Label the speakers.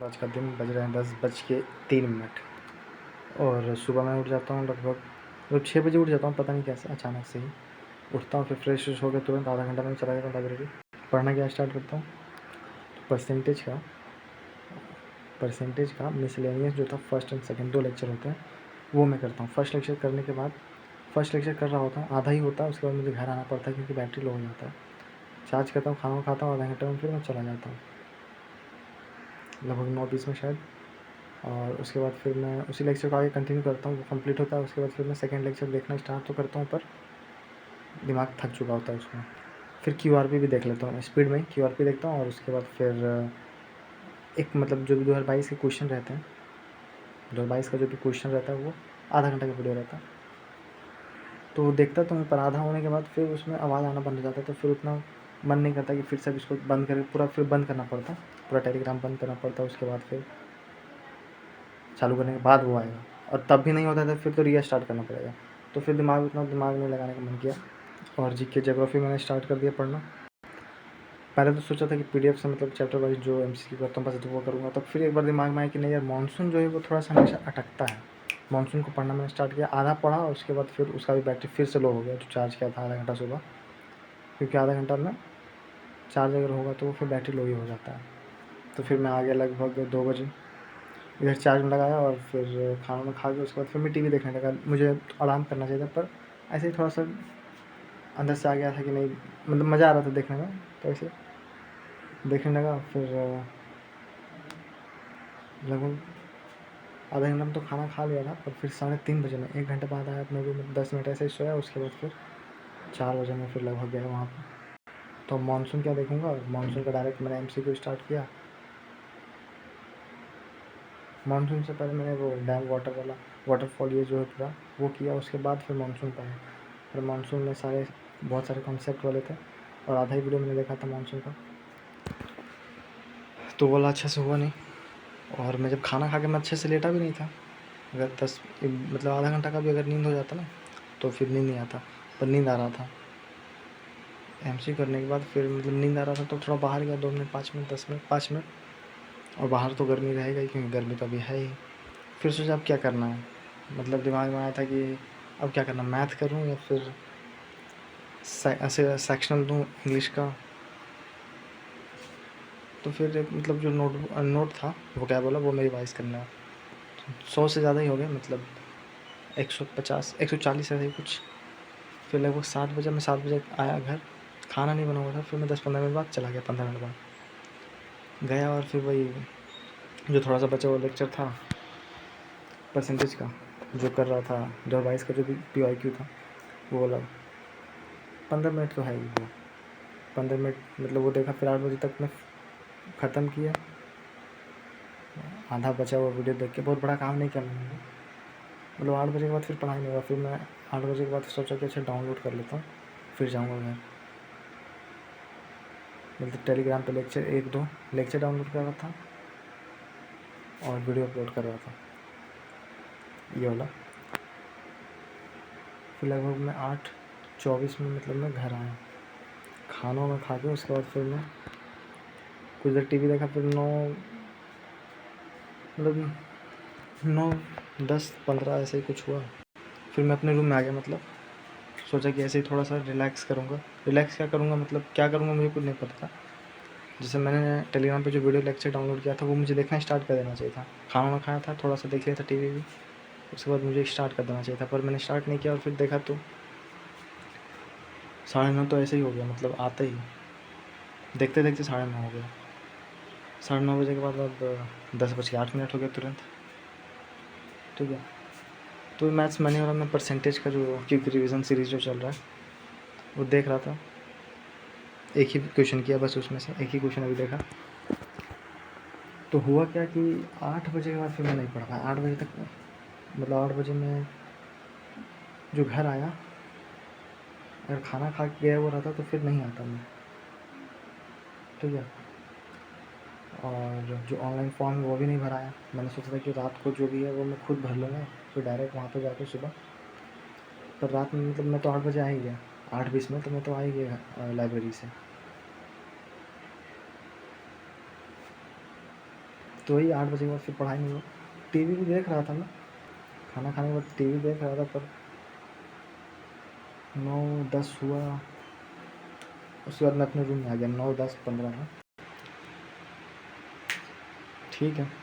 Speaker 1: आज का दिन बज रहे हैं 10:03 और सुबह मैं उठ जाता हूँ लगभग 6 बजे उठ जाता हूँ, पता नहीं कैसे अचानक से ही उठता हूँ। फिर फ्रेश होकर तुरंत आधा घंटा में चला जाता हूँ लाइब्रेरी, पढ़ना क्या स्टार्ट करता हूँ। तो परसेंटेज का मिसलेनियस जो था फर्स्ट एंड सेकंड 2 लेक्चर होते हैं वो मैं करता हूँ। फर्स्ट लेक्चर करने के बाद फर्स्ट लेक्चर कर रहा होता हूँ, आधा ही होता है, उसके बाद मुझे घर आना पड़ता है क्योंकि बैटरी लो हो जाता है। चार्ज करता हूँ, खाना खाता हूँ, आधा घंटे में फिर मैं चला जाता हूँ, लगभग 9:20 में शायद। और उसके बाद फिर मैं उसी लेक्चर को आगे कंटिन्यू करता हूँ, वो कंप्लीट होता है। उसके बाद फिर मैं सेकंड लेक्चर देखना स्टार्ट तो करता हूँ, पर दिमाग थक चुका होता है उसमें। फिर QRP भी देख लेता हूँ, स्पीड में QRP देखता हूँ। और उसके बाद फिर एक मतलब जो भी 2022 के क्वेश्चन रहते हैं, 2022 का जो भी क्वेश्चन रहता है वो आधा घंटा का वीडियो रहता है, तो वो देखता तो हूँ। पर आधा होने के बाद फिर उसमें आवाज़ आना बंद हो जाता है, तो फिर उतना मन नहीं करता कि फिर से इसको बंद करके फिर बंद करना पड़ता, पूरा टेलीग्राम बंद करना पड़ता। उसके बाद फिर चालू करने के बाद वो आएगा, और तब भी नहीं होता था फिर तो रीस्टार्ट करना पड़ेगा। तो फिर उतना दिमाग नहीं लगाने का मन किया, और GK ज्योग्राफी मैंने स्टार्ट कर दिया पढ़ना। पहले तो सोचा था कि PDF से मतलब चैप्टर वाइज जो MCQ करता हूँ बस वो करूँगा। तो फिर एक बार दिमाग में आया कि नहीं यार, मानसून जो है वो थोड़ा सा हमेशा अटकता है। मानसून को पढ़ना मैंने स्टार्ट किया, आधा पढ़ा, और उसके बाद फिर उसका भी बैटरी फिर से लो हो गया जो चार्ज किया था आधा घंटा सुबह, क्योंकि आधा घंटा में चार्ज अगर होगा तो फिर बैटरी लो ही हो जाता है। तो फिर मैं आ गया लगभग 2 बजे, इधर चार्ज में लगाया, और फिर खाना में खा के उसके बाद फिर मैं TV देखने लगा। मुझे आराम करना चाहिए था, पर ऐसे ही थोड़ा सा अंदर से आ गया था कि नहीं, मतलब मज़ा आ रहा था देखने में, तो ऐसे देखने लगा। फिर लगभग आधा घंटा में तो खाना खा लिया था, पर फिर 3:30 बजे में 1 घंटे बाद आया अपने रूम में, 10 मिनट ऐसे ही सोया। उसके बाद फिर 4 बजे में फिर लगभग गया वहाँ पर। तो मानसून क्या देखूँगा, मानसून का डायरेक्ट मैंने MCQ स्टार्ट किया। मानसून से पहले मैंने वो डैम वाटर वाला वाटरफॉल ये जो है पूरा वो किया, उसके बाद फिर मानसून पे आया। और मानसून में बहुत सारे कॉन्सेप्ट वाले थे, और आधा ही वीडियो मैंने देखा था मानसून का, तो वाला अच्छे से हुआ नहीं। और मैं जब खाना खा के मैं अच्छे से लेटा भी नहीं था। अगर मतलब आधा घंटा का भी अगर नींद हो जाता ना तो फिर नींद नहीं आता, पर नींद आ रहा था। MC करने के बाद फिर मतलब नींद आ रहा था, तो थोड़ा बाहर गया, 2 मिनट 5 मिनट 10 मिनट 5 मिनट, और बाहर तो गर्मी रहेगा ही क्योंकि गर्मी तो अभी है ही। फिर सोचा अब क्या करना है, मतलब दिमाग में आया था कि अब क्या करना, मैथ करूँ या फिर ऐसे सेक्शनल दूँ इंग्लिश का। तो फिर मतलब जो नोट था वो क्या बोला, वो मैं रिवाइज़ करना। 100 से ज़्यादा ही हो गया, मतलब 150 140 ऐसे ही कुछ। फिर लगभग 7 बजे, मैं 7 बजे आया घर, खाना नहीं बना हुआ था। फिर मैं 10-15 मिनट बाद चला गया, 15 मिनट बाद गया, और फिर वही जो थोड़ा सा बचा हुआ लेक्चर था परसेंटेज का जो कर रहा था, 2022 का जो भी PYQ था वो वाला 15 मिनट तो है ही वो 15 मिनट मतलब वो देखा। फिर 8 बजे तक मैं ख़त्म किया, आधा बचा हुआ वीडियो देख के। बहुत बड़ा काम नहीं किया मैंने, मतलब 8 बजे के बाद फिर पढ़ाई नहीं हुआ। फिर मैं 8 बजे के बाद सोचा कि अच्छा डाउनलोड कर लेता हूँ, फिर जाऊँगा घर। मतलब टेलीग्राम पे लेक्चर 1-2 लेक्चर डाउनलोड कर रहा था, और वीडियो अपलोड कर रहा था ये वाला। फिर लगभग मैं 8:24 में मतलब मैं घर आया, खाना वाना खा के। उसके बाद फिर मैं कुछ देर TV देखा, फिर 9-10-15 ऐसे ही कुछ हुआ। फिर मैं अपने रूम में आ गया, मतलब सोचा कि ऐसे ही थोड़ा सा रिलैक्स करूँगा। रिलैक्स क्या करूँगा, मतलब क्या करूँगा मुझे कुछ नहीं पता था। जैसे मैंने टेलीग्राम पे जो वीडियो लेक्चर डाउनलोड किया था वो मुझे देखना स्टार्ट कर देना चाहिए था। खाना वाना खाया था, थोड़ा सा देख लिया था TV भी, उसके बाद मुझे स्टार्ट कर देना चाहिए था, पर मैंने स्टार्ट नहीं किया। और फिर देखा तो 9:30 तो ऐसे ही हो गया, मतलब आते ही देखते देखते 9:30 हो गया। 9:30 बजे के बाद अब 10:08 हो गया तुरंत। ठीक है, तो मैथ्स मैंने और मैं परसेंटेज का जो क्विक रिवीजन सीरीज़ जो चल रहा है वो देख रहा था। एक ही क्वेश्चन किया बस, उसमें से एक ही क्वेश्चन अभी देखा। तो हुआ क्या कि 8 बजे के बाद फिर मैं नहीं पढ़ पाया। 8 बजे तक मतलब 8 बजे मैं जो घर आया, अगर खाना खा के गया हुआ रहता तो फिर नहीं आता मैं। ठीक है, और जो ऑनलाइन फॉर्म है वो भी नहीं भराया। मैंने सोचा था कि रात को जो भी है वो मैं खुद भर लूँगा, फिर डायरेक्ट वहाँ पे जाके सुबह। पर रात में मतलब मैं तो 8 बजे आ ही गया, 8:20 में तो मैं तो आ ही गया लाइब्रेरी से। तो वही 8 बजे के बाद फिर पढ़ाई नहीं हुआ। टीवी भी देख रहा था मैं, खाना खाने के बाद टीवी देख रहा था, पर 9-10 हुआ, उसके बाद मैं अपने रूम में आ गया 9-10-15 में। ठीक है।